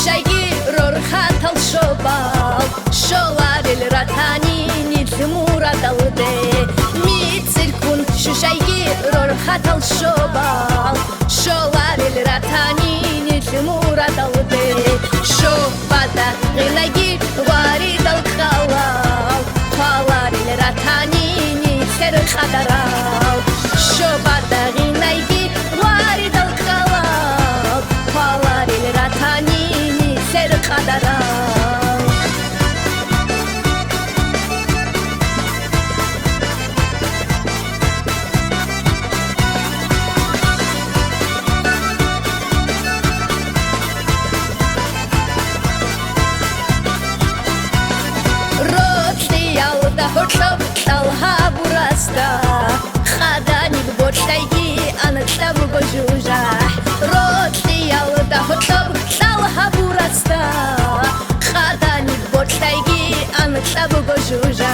Shagi ror khatal shobal sholar el ratani nit murad alde mitsil kun shagi ror khatal shobal sholar el ratani nit murad alde shobada gilagi warid al khalal khalar el ratani nit ser khadaral shobada gilagi warid al khalal khalar el ratani ser khadaral rotli yalda hotlab talha burasta khadani bochtaygi antlab bojuja rotli yalda hotlab burasta khadani bochtaygi antlab bojuja